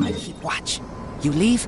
I keep watch. You leave?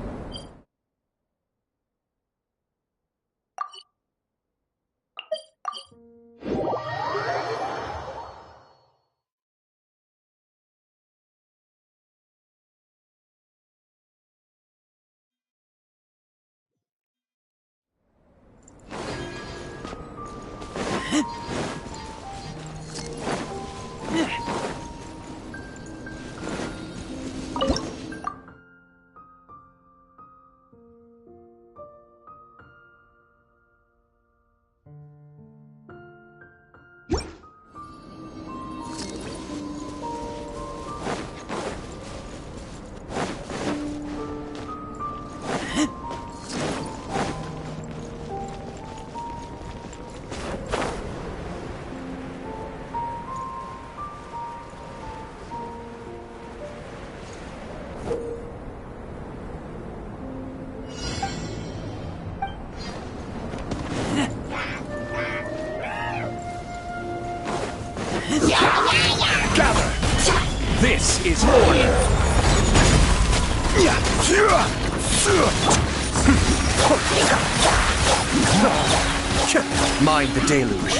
Gather! This is order! Mind the deluge.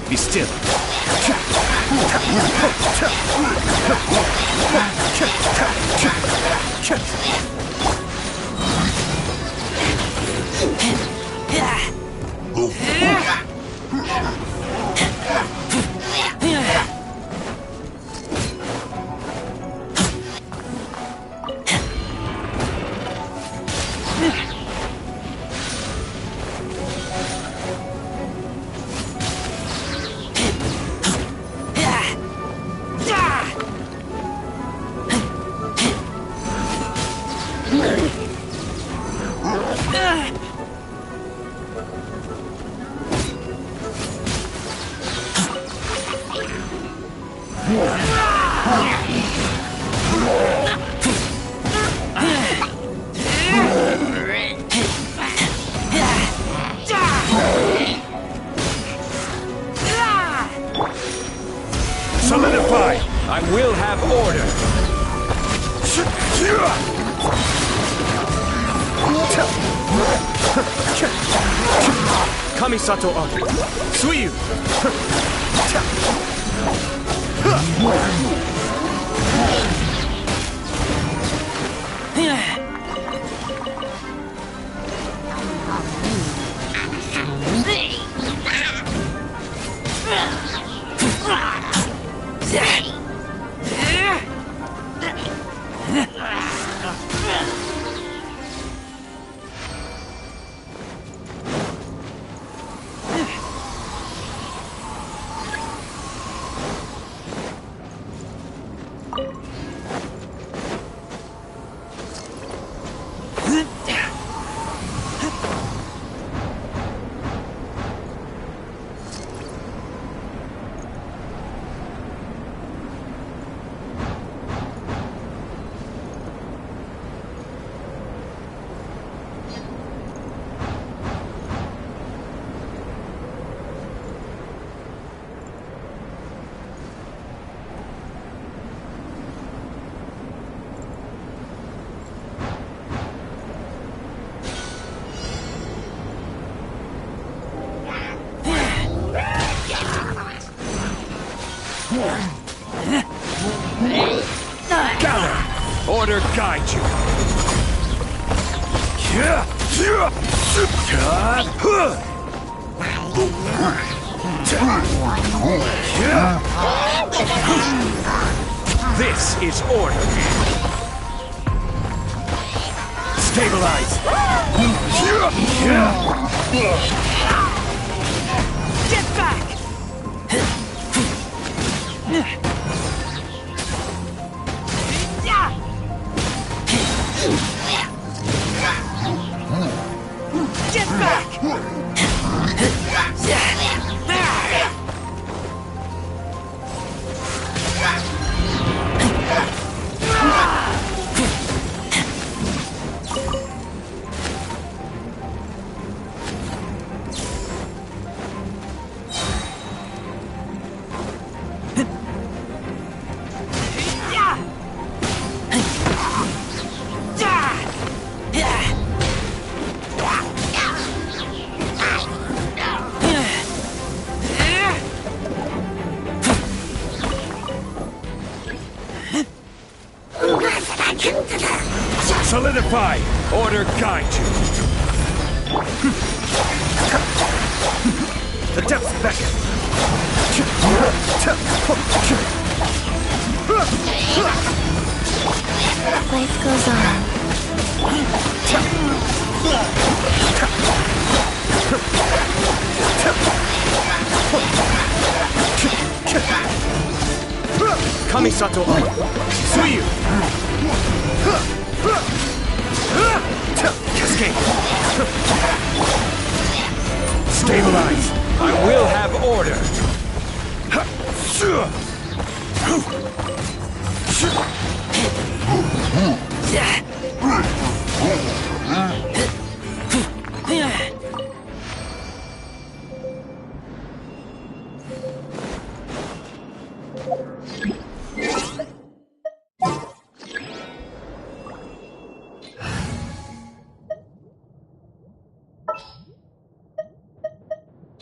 Be still. Solidify! I will have order! Kamisato Ari! Suiyu! Gather! Order guide you! This is order! Stabilize! Get back! Get back! Solidify. Order guide you. The depths beckon. Life goes on. Kamisato up. Suyu. Cascade. Stabilize. I will have order.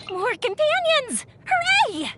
More companions! Hooray!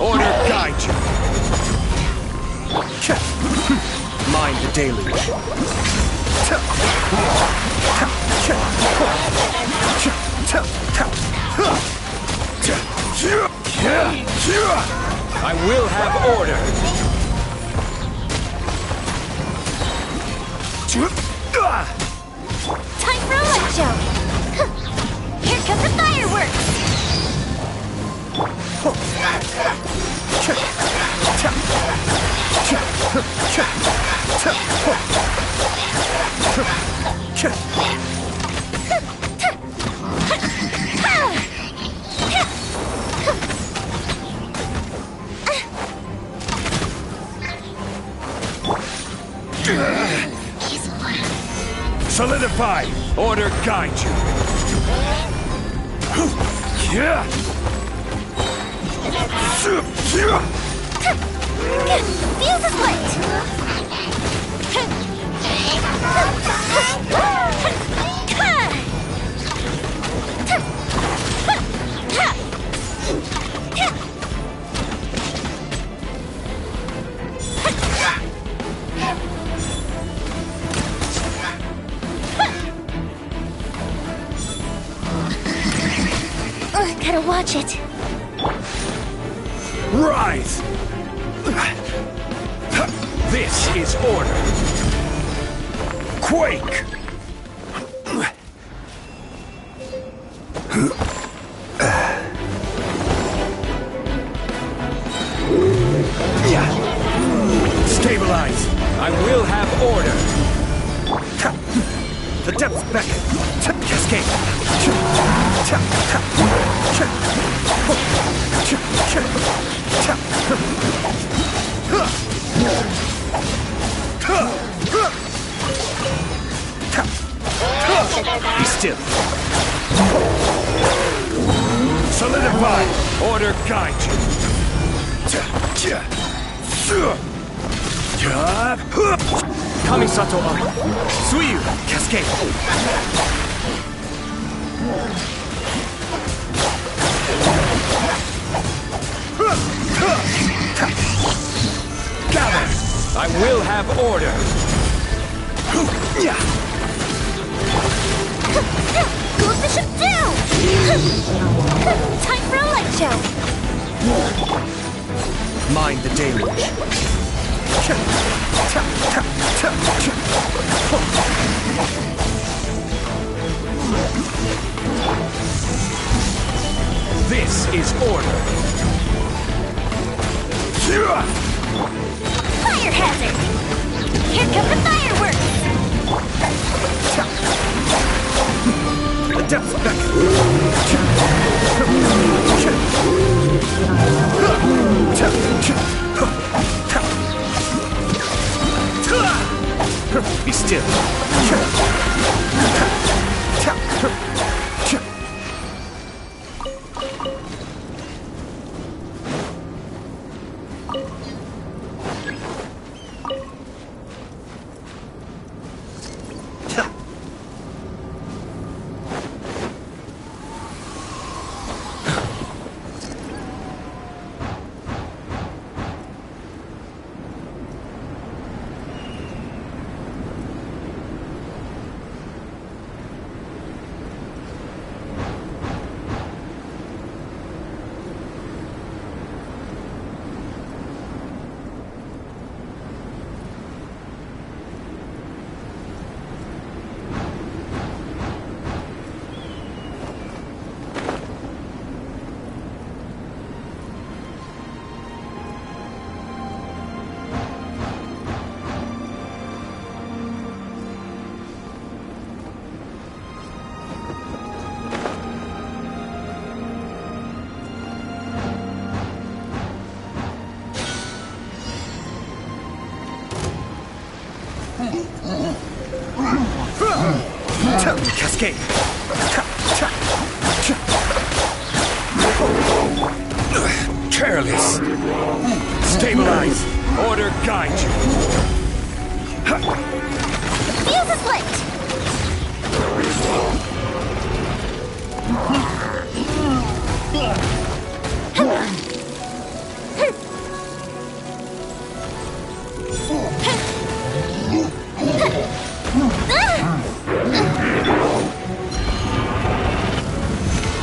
Order guide you. Mind the deluge. I will have order. Time for a light show! Here come the fireworks! Solidify. Order guide you. Fuse is lit! Gotta watch it. Rise! This is order. Quake! Stabilize! I will have order. The depths beckon. Cascade. Be still. Solidify. Order guide you. Kamisato up. Suyu. Cascade. Gather. I will have order. Goes the ship down! Time for a light show! Mind the deluge. This is order. Fire hazard! Here come the fireworks! The depths beckon. Be still. Cascade. Careless. Stabilize. Order guide you. Fuse is lit!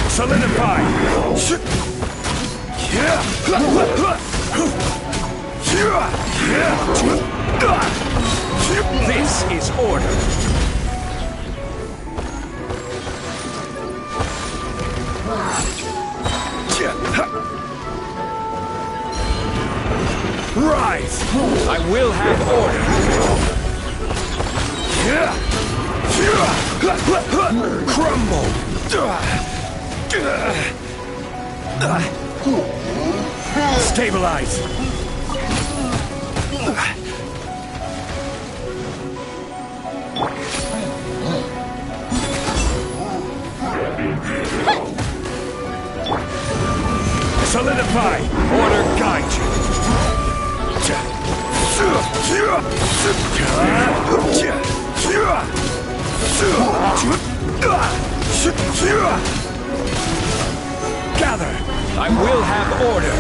Solidify. This is order. Rise! I will have order. Crumble! Stabilize! Solidify! Order guide you! Gather! I will have order!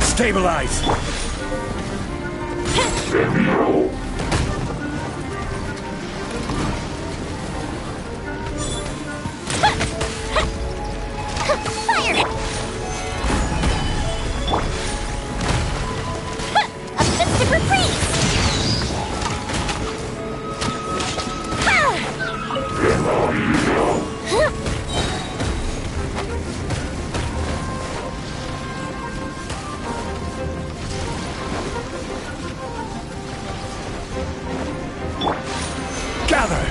Stabilize! Fire! Offensive reprise! Gather!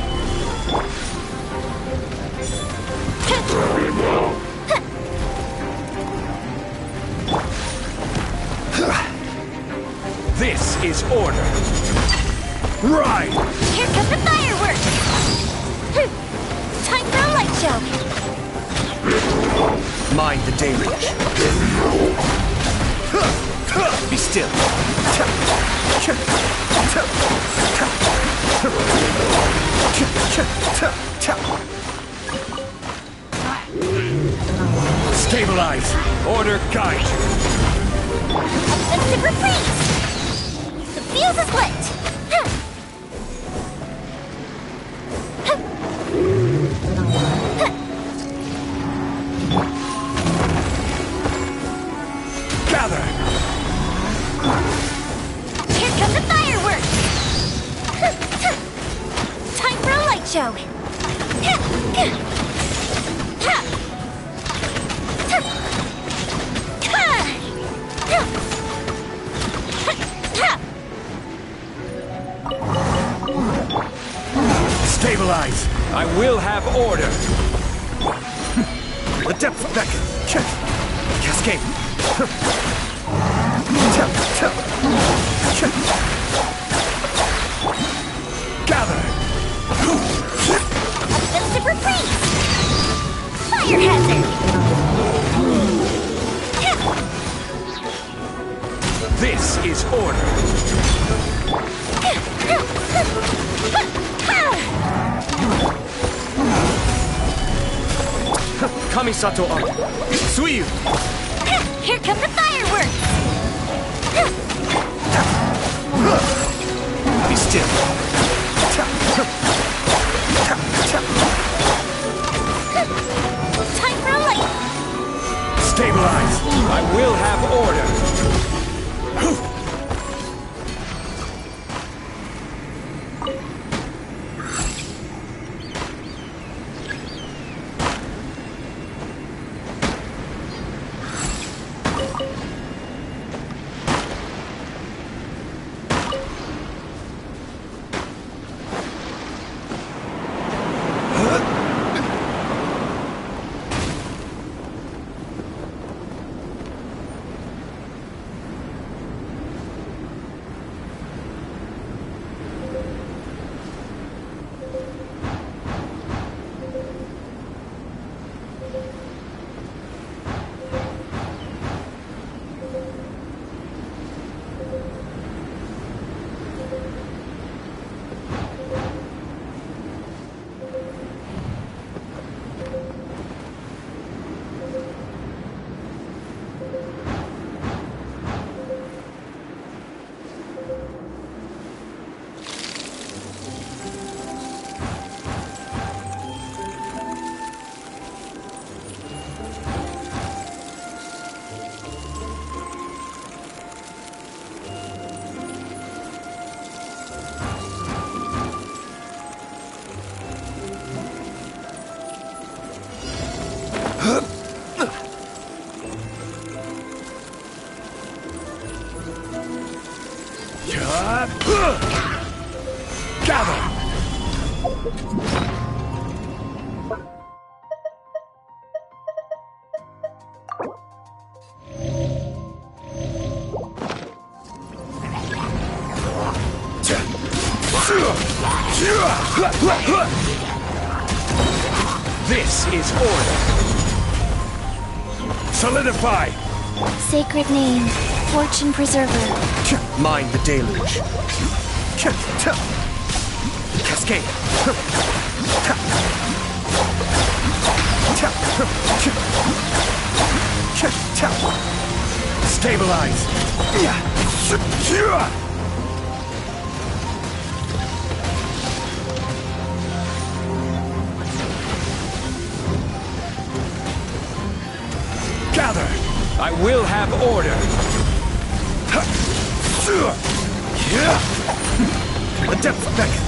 This is order. Right! Here come the fireworks! Time for a light show! Mind the deluge. Be still. Stabilize. Order guide you. Offensive reprise! The fuse is lit! Gather. show. Stabilize! I will have order! The depth beckon! Cascade! Gather! Offensive reprise! Fire hazard! This is order! Kamisato Art! Suiyu! Here come the fireworks! Be still! Time for a light! Stabilize! I will have order! Gather! This is order. Solidify! Sacred name, fortune preserver. Mind the deluge. Cascade. Stabilize. Gather. I will have order. The depth beckon.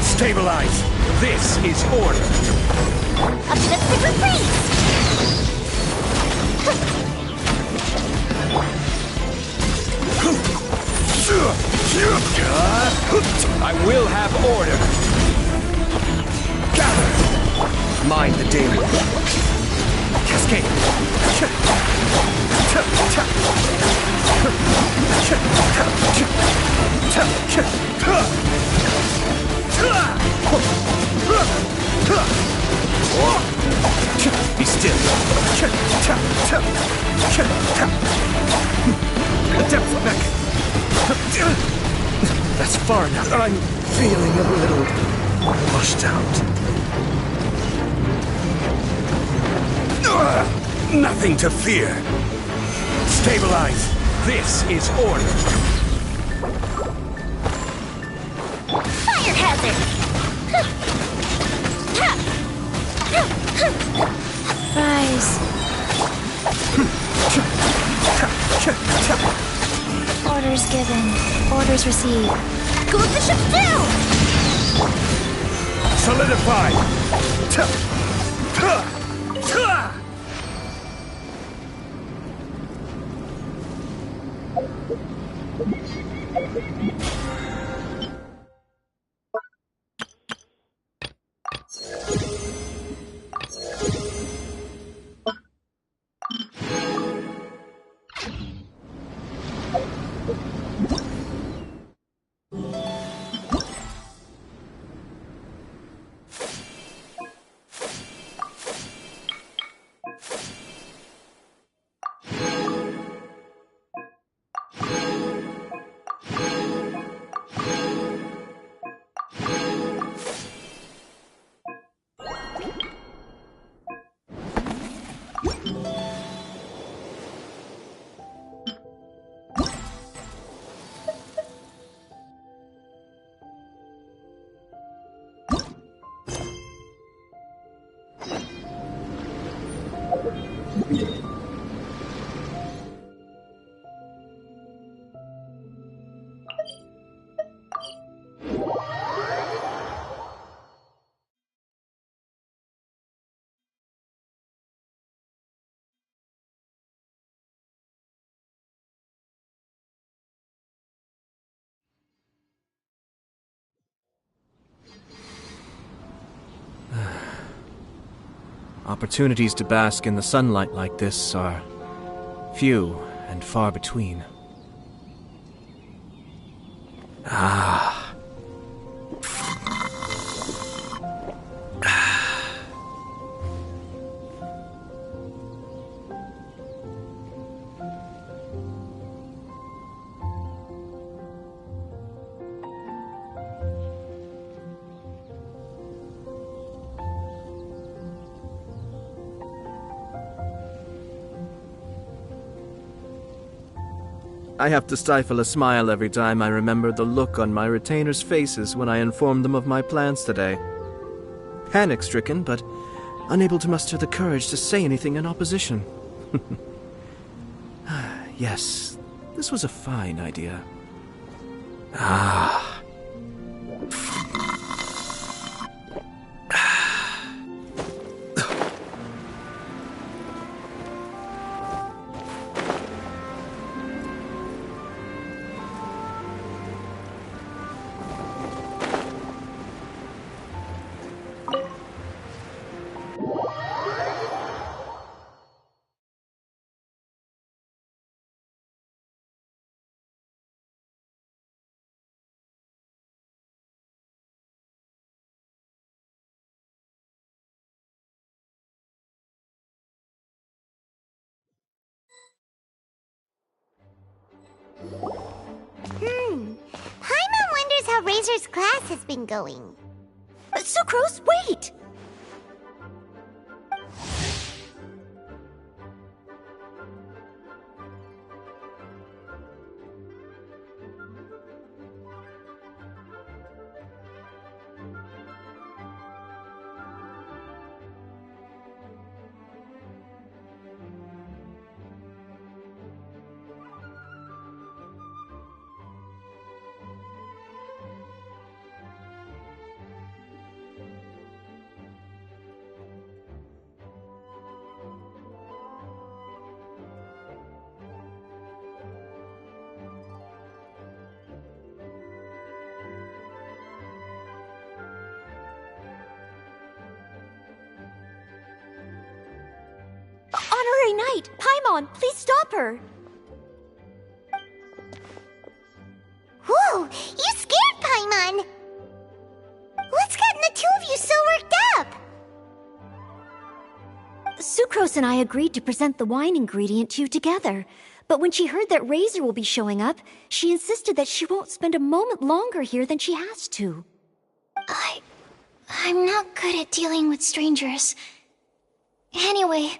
Stabilize. This is order. Offensive reprise! I will have order. Gather. Mind the deluge. Cascade. Be still. The depth beck. That's far enough. I'm feeling a little washed out. Nothing to fear. Stabilize. This is order. Fire hazard! Rise. Orders given. Orders received. Go with the ship down! Solidify! Opportunities to bask in the sunlight like this are few and far between. Ah. I have to stifle a smile every time I remember the look on my retainers' faces when I informed them of my plans today. Panic-stricken, but unable to muster the courage to say anything in opposition. Yes, this was a fine idea. Ah. Paimon wonders how Razor's class has been going. Sucrose, wait! Honorary Knight! Paimon, please stop her! Whoa! You scared Paimon! What's gotten the two of you so worked up? Sucrose and I agreed to present the wine ingredient to you together. But when she heard that Razor will be showing up, she insisted that she won't spend a moment longer here than she has to. I'm not good at dealing with strangers. Anyway,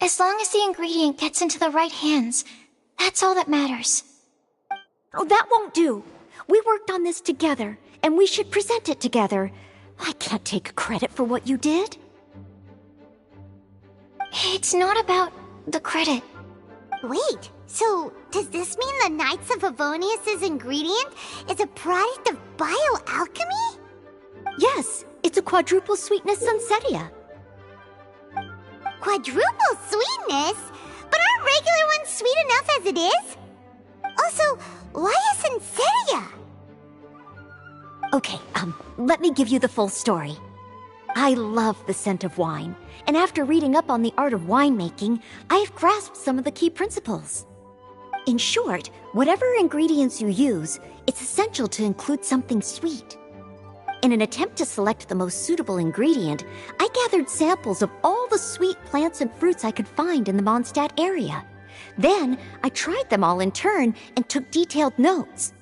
as long as the ingredient gets into the right hands, that's all that matters. Oh, that won't do. We worked on this together, and we should present it together. I can't take credit for what you did. It's not about the credit. Wait, so does this mean the Knights of Favonius' ingredient is a product of bioalchemy? Yes, it's a quadruple sweetness sunsetia. Quadruple sweetness? But aren't regular ones sweet enough as it is? Also, why a sunsetia? Okay, let me give you the full story. I love the scent of wine, and after reading up on the art of winemaking, I've grasped some of the key principles. In short, whatever ingredients you use, it's essential to include something sweet. In an attempt to select the most suitable ingredient, I gathered samples of all the sweet plants and fruits I could find in the Mondstadt area. Then, I tried them all in turn and took detailed notes.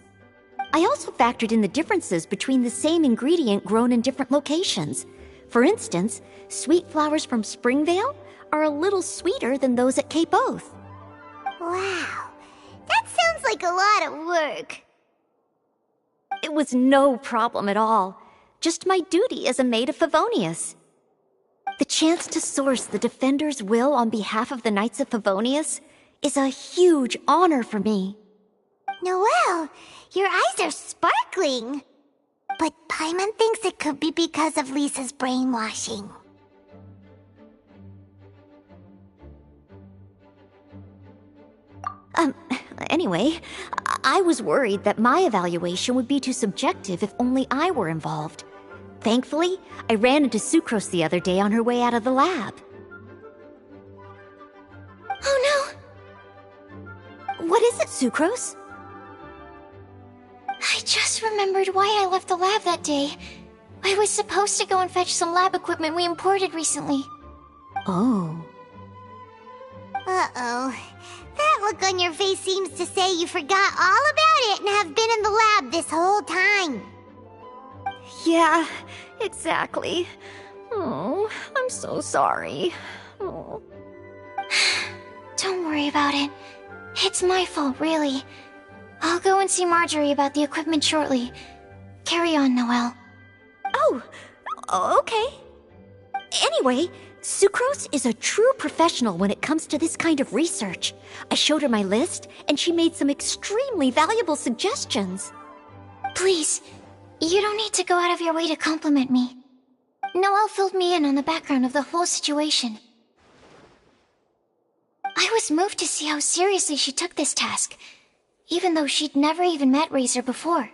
I also factored in the differences between the same ingredient grown in different locations. For instance, sweet flowers from Springvale are a little sweeter than those at Cape Oath. Wow, that sounds like a lot of work. It was no problem at all. Just my duty as a maid of Favonius. The chance to source the Defender's will on behalf of the Knights of Favonius is a huge honor for me. Noelle, your eyes are sparkling. But Paimon thinks it could be because of Lisa's brainwashing. Anyway, I was worried that my evaluation would be too subjective if only I were involved. Thankfully, I ran into Sucrose the other day on her way out of the lab. Oh no! What is it, Sucrose? I just remembered why I left the lab that day. I was supposed to go and fetch some lab equipment we imported recently. Oh. Uh-oh. That look on your face seems to say you forgot all about it and have been in the lab this whole time. Yeah, exactly. Oh, I'm so sorry. Oh. Don't worry about it. It's my fault, really. I'll go and see Marjorie about the equipment shortly. Carry on, Noelle. Oh, okay. Anyway, Sucrose is a true professional when it comes to this kind of research. I showed her my list, and she made some extremely valuable suggestions. Please, you don't need to go out of your way to compliment me. Noelle filled me in on the background of the whole situation. I was moved to see how seriously she took this task, even though she'd never even met Razor before.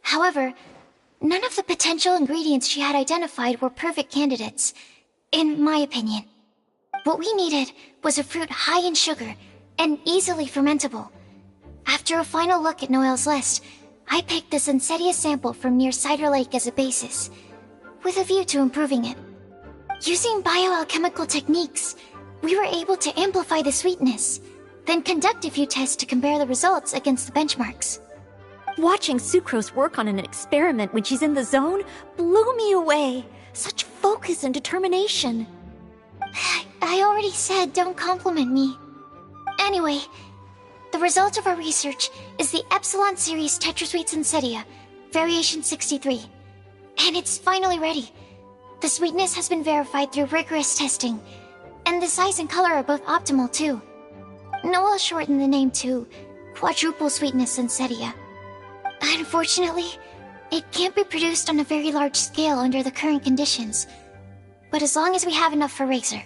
However, none of the potential ingredients she had identified were perfect candidates, in my opinion. What we needed was a fruit high in sugar and easily fermentable. After a final look at Noelle's list, I picked the Sunsetia sample from near Cider Lake as a basis, with a view to improving it. Using bioalchemical techniques, we were able to amplify the sweetness, then conduct a few tests to compare the results against the benchmarks. Watching Sucrose work on an experiment when she's in the zone blew me away. Such focus and determination. I already said don't compliment me. Anyway, the result of our research is the Epsilon Series Tetrasweet Sunsetia, Variation 63. And it's finally ready. The sweetness has been verified through rigorous testing, and the size and color are both optimal too. Noelle shortened the name to Quadruple Sweetness Sunsetia. Unfortunately, it can't be produced on a very large scale under the current conditions, but as long as we have enough for Razor.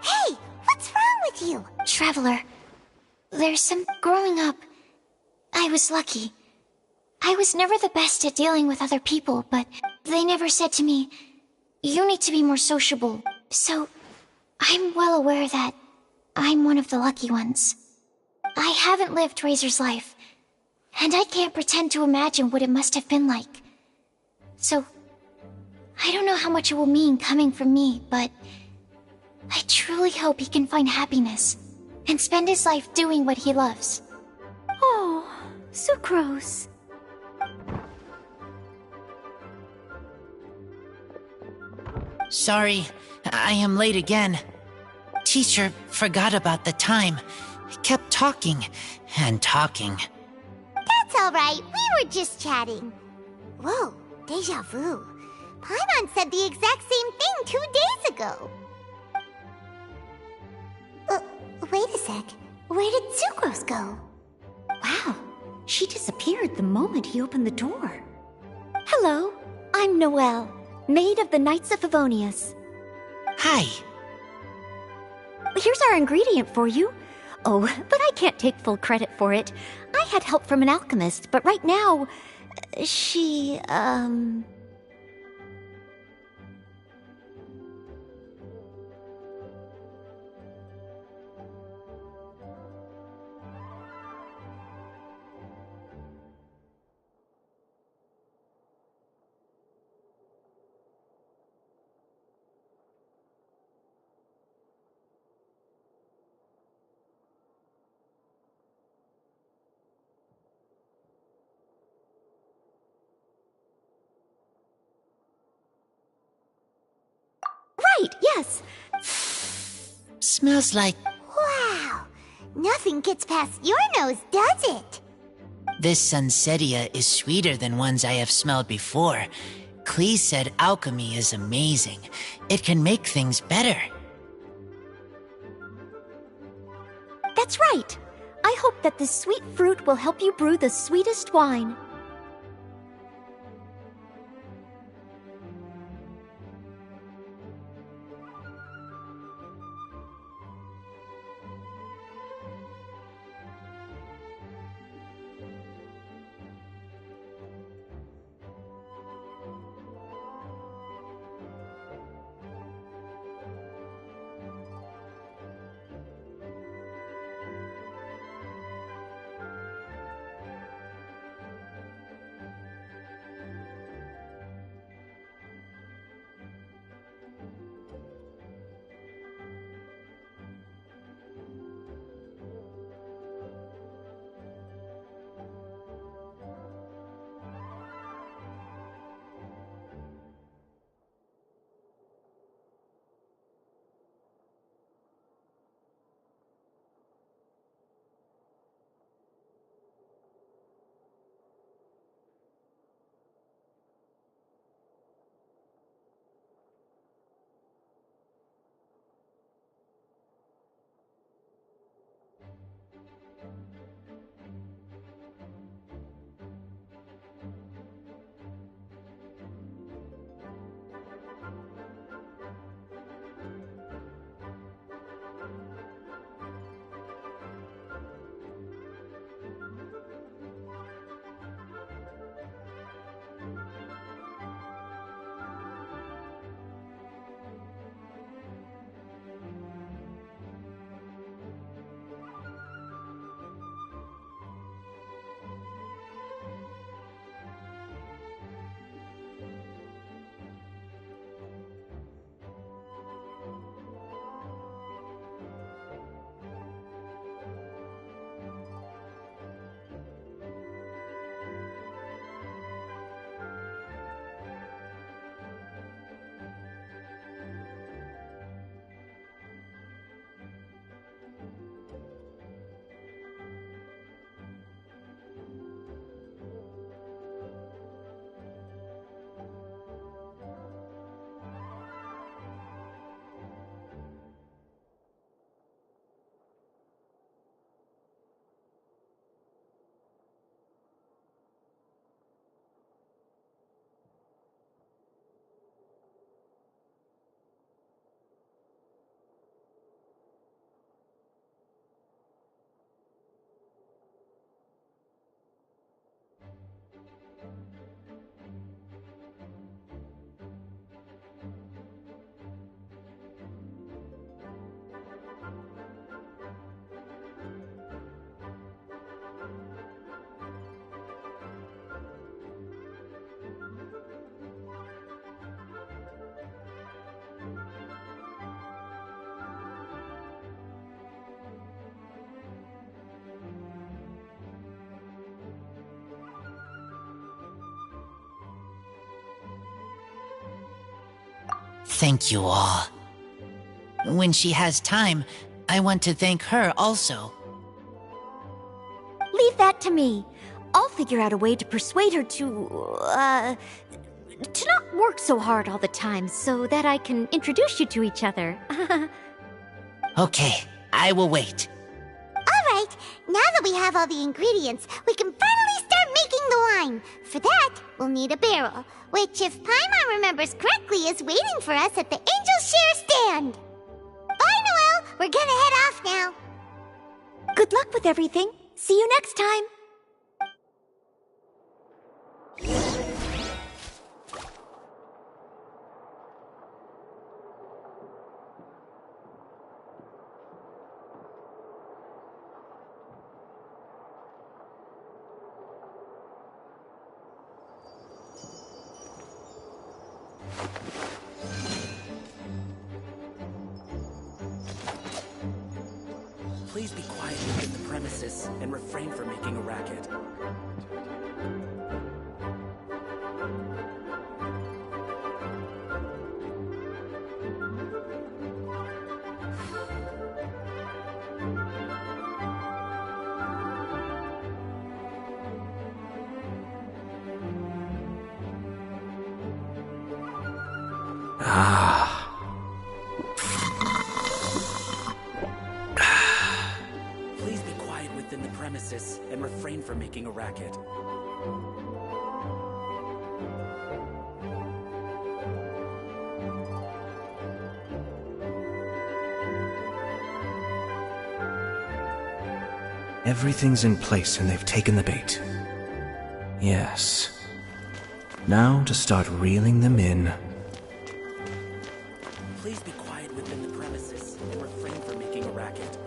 Hey, what's wrong with you? Traveler, there's some growing up. I was lucky. I was never the best at dealing with other people, but they never said to me, "You need to be more sociable." So, I'm well aware that I'm one of the lucky ones. I haven't lived Razor's life, and I can't pretend to imagine what it must have been like. So, I don't know how much it will mean coming from me, but I truly hope he can find happiness and spend his life doing what he loves. Oh, Sucrose. Sorry, I am late again. Teacher forgot about the time. Kept talking and talking. That's all right. We were just chatting. Whoa, deja vu. Paimon said the exact same thing 2 days ago. Wait a sec. Where did Sucrose go? Wow, she disappeared the moment he opened the door. Hello, I'm Noelle, maid of the Knights of Favonius. Hi. Here's our ingredient for you. Oh, but I can't take full credit for it. I had help from an alchemist, but right now, she, Right, yes. Smells like... Wow. Nothing gets past your nose, does it? This Sunsetia is sweeter than ones I have smelled before. Clee said alchemy is amazing. It can make things better. That's right. I hope that this sweet fruit will help you brew the sweetest wine. Thank you all. When she has time, I want to thank her also. Leave that to me. I'll figure out a way to persuade her to not work so hard all the time so that I can introduce you to each other. Okay, I will wait. Alright, now that we have all the ingredients, we can finally start making the wine. For that, we'll need a barrel, which, if Paimon remembers correctly, is waiting for us at the Angel Share stand. Bye, Noelle! We're gonna head off now. Good luck with everything. See you next time. Please be quiet within the premises and refrain from making a racket. Please be quiet within the premises and refrain from making a racket. Everything's in place and they've taken the bait. Yes. Now to start reeling them in. Please be quiet within the premises and refrain from making a racket.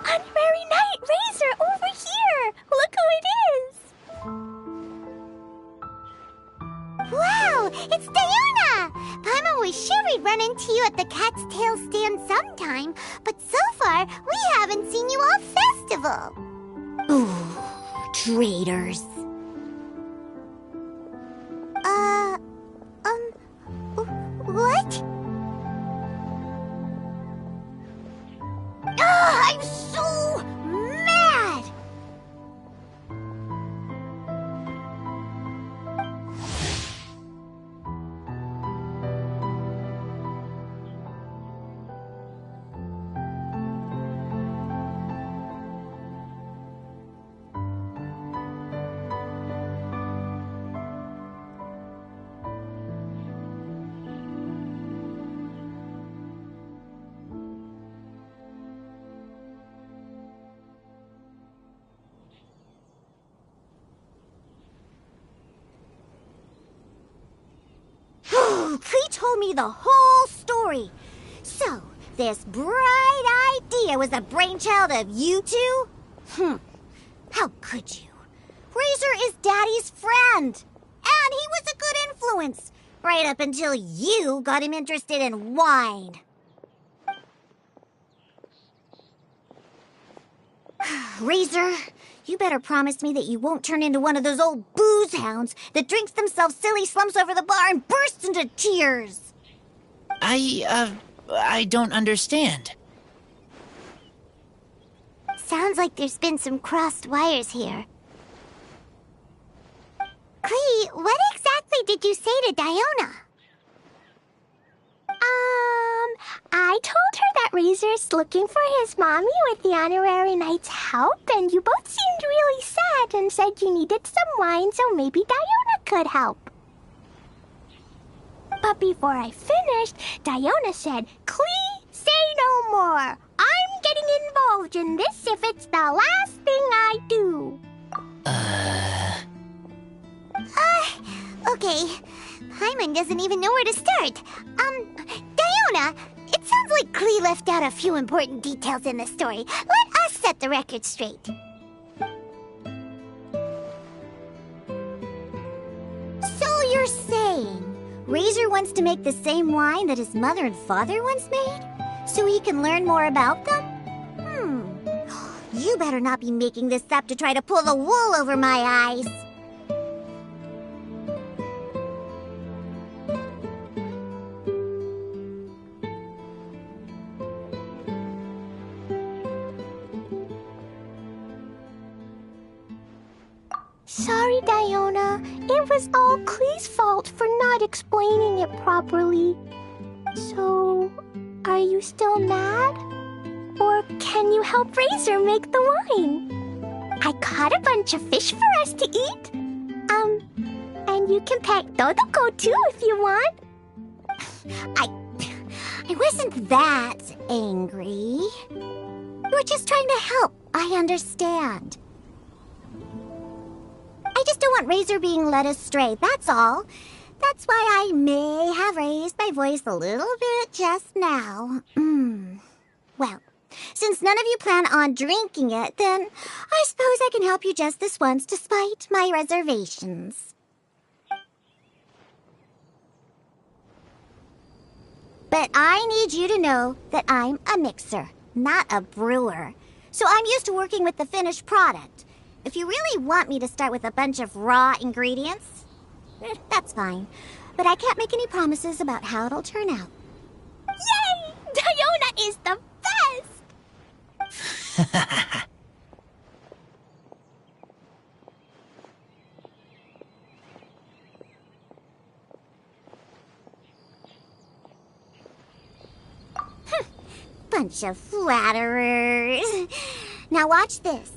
Honorary Knight Razor, over here! Look who it is! Wow, it's Diana! Paimon was sure we'd run into you at the Cat's Tail stand sometime, but so far, we haven't seen you all festival. Ooh, traitors. What? I'm so mad! Klee told me the whole story. So, this bright idea was the brainchild of you two? How could you? Razor is Daddy's friend. And he was a good influence. Right up until you got him interested in wine. Razor, you better promise me that you won't turn into one of those old booze hounds that drinks themselves silly, slumps over the bar, and bursts into tears. I don't understand. Sounds like there's been some crossed wires here. Clee, what exactly did you say to Diona? I told her that Razor's looking for his mommy with the honorary knight's help, and you both seemed really sad and said you needed some wine, so maybe Diona could help. But before I finished, Diona said, Clee, say no more. I'm getting involved in this if it's the last thing I do. Okay. Paimon doesn't even know where to start. Diona, it sounds like Clee left out a few important details in the story. Let us set the record straight. So you're saying Razor wants to make the same wine that his mother and father once made? So he can learn more about them? You better not be making this up to try to pull the wool over my eyes. Sorry, Diona. It was all Clee's fault for not explaining it properly. So, are you still mad? Or can you help Razor make the wine? I caught a bunch of fish for us to eat. And you can pet Dodoko too if you want. I wasn't that angry. You were just trying to help. I understand. I just don't want Razor being led astray, that's all. That's why I may have raised my voice a little bit just now. Well, since none of you plan on drinking it, then I suppose I can help you just this once despite my reservations. But I need you to know that I'm a mixer, not a brewer. So I'm used to working with the finished product. If you really want me to start with a bunch of raw ingredients, that's fine. But I can't make any promises about how it'll turn out. Yay! Diona is the best! Bunch of flatterers. Now watch this.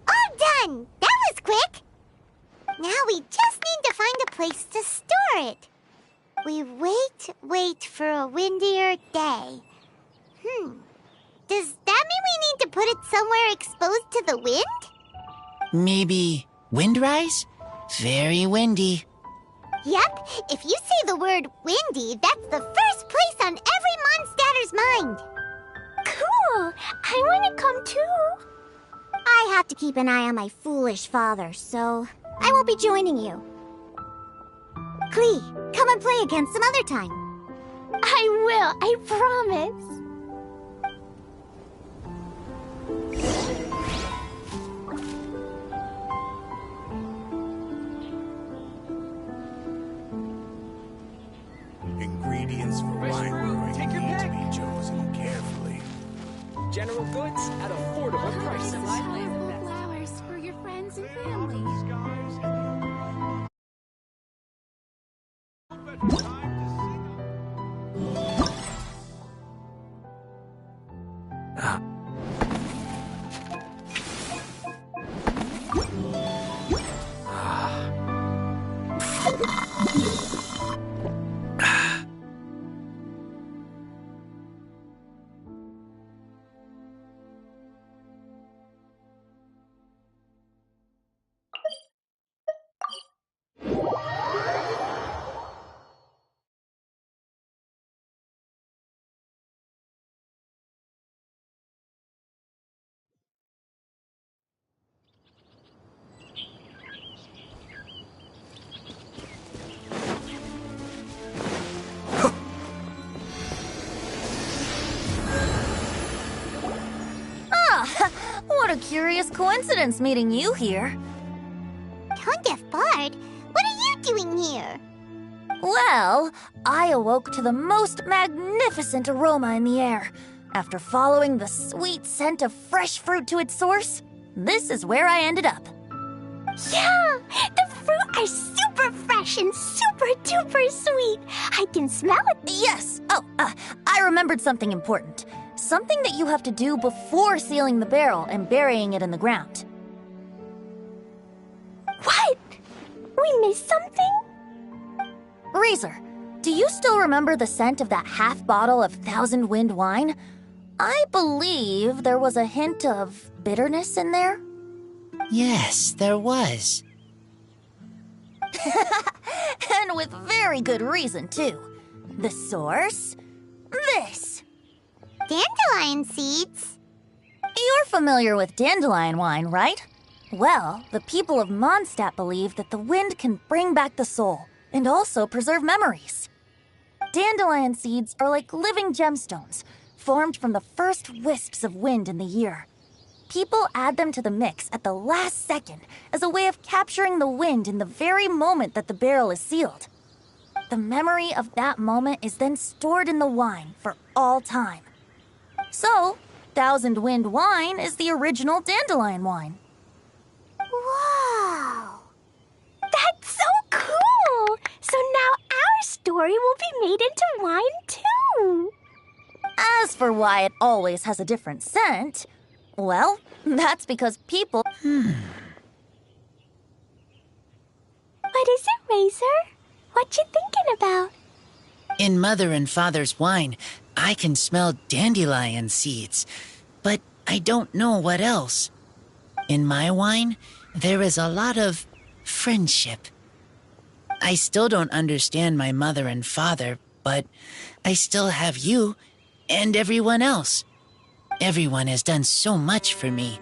All done! That was quick! Now we just need to find a place to store it. We wait for a windier day. Does that mean we need to put it somewhere exposed to the wind? Maybe windrise? Very windy. Yep, if you say the word windy, that's the first place on every Mondstatter's mind. Cool! I want to come too. I have to keep an eye on my foolish father, so I won't be joining you. Clee, come and play again some other time. I will, I promise. Ingredients for wine Take your need to pick. be chosen carefully. General goods at affordable prices. Flowers for your friends and family. a curious coincidence meeting you here. Tone Deaf Bard, what are you doing here? Well, I awoke to the most magnificent aroma in the air. After following the sweet scent of fresh fruit to its source, this is where I ended up. Yeah, the fruit are super fresh and super duper sweet. I can smell it. Yes. I remembered something important. Something that you have to do before sealing the barrel and burying it in the ground. What? We missed something? Razor, do you still remember the scent of that half bottle of Thousand Wind wine? I believe there was a hint of bitterness in there. Yes, there was. And with very good reason, too. The source? This. Dandelion seeds? You're familiar with dandelion wine, right? Well, the people of Mondstadt believe that the wind can bring back the soul and also preserve memories. Dandelion seeds are like living gemstones, formed from the first wisps of wind in the year. People add them to the mix at the last second as a way of capturing the wind in the very moment that the barrel is sealed. The memory of that moment is then stored in the wine for all time. So, Thousand Wind wine is the original dandelion wine. Wow! That's so cool! So now our story will be made into wine too. As for why it always has a different scent, well, that's because people... What is it, Razor? What you thinking about? In Mother and Father's wine, I can smell dandelion seeds, but I don't know what else. In my wine, there is a lot of friendship. I still don't understand my mother and father, but I still have you and everyone else. Everyone has done so much for me.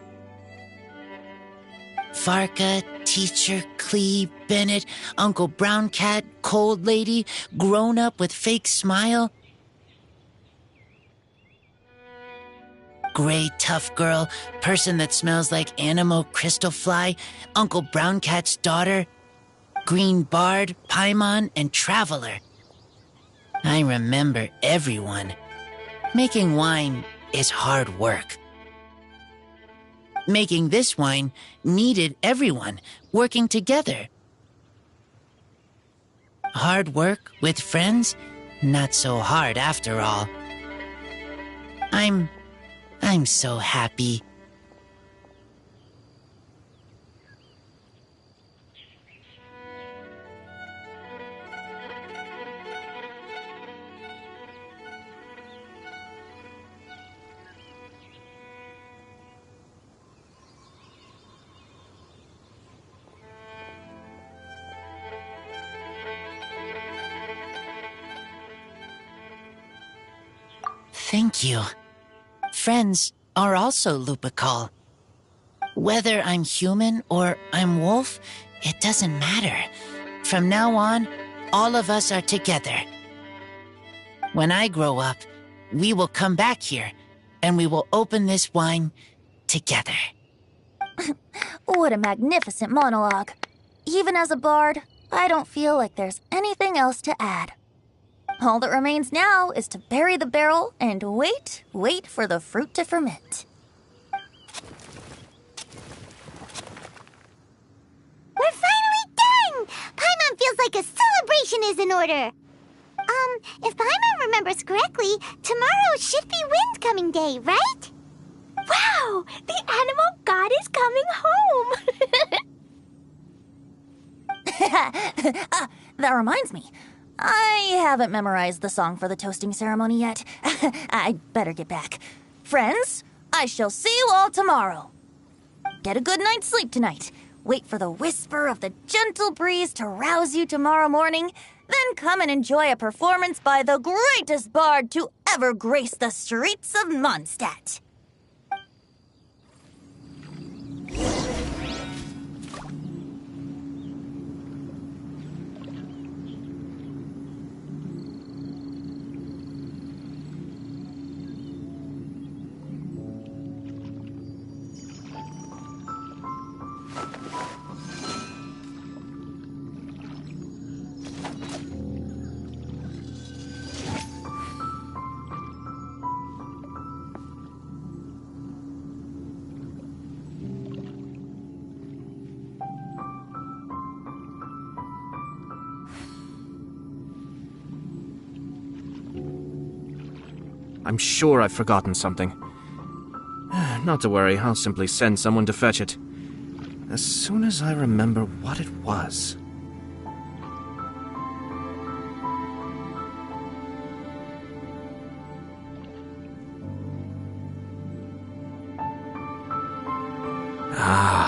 Farka, Teacher, Clee, Bennett, Uncle Brown Cat, Cold Lady, Grown Up with Fake Smile, Gray Tough Girl, Person that Smells like Animo Crystal Fly, Uncle Brown Cat's Daughter, Green Bard, Paimon, and Traveler. I remember everyone. Making wine is hard work. Making this wine needed everyone working together. Hard work with friends? Not so hard after all. I'm so happy. Thank you. Friends are also Lupical. Whether I'm human or I'm wolf, it doesn't matter. From now on, all of us are together. When I grow up, we will come back here, and we will open this wine together. What a magnificent monologue. Even as a bard, I don't feel like there's anything else to add. All that remains now is to bury the barrel and wait for the fruit to ferment. We're finally done! Paimon feels like a celebration is in order. If Paimon remembers correctly, tomorrow should be Wind-coming day, right? Wow! The animal god is coming home! That reminds me. I haven't memorized the song for the toasting ceremony yet. I'd better get back. Friends, I shall see you all tomorrow. Get a good night's sleep tonight. Wait for the whisper of the gentle breeze to rouse you tomorrow morning. Then come and enjoy a performance by the greatest bard to ever grace the streets of Mondstadt. I'm sure I've forgotten something. Not to worry, I'll simply send someone to fetch it. As soon as I remember what it was. Ah.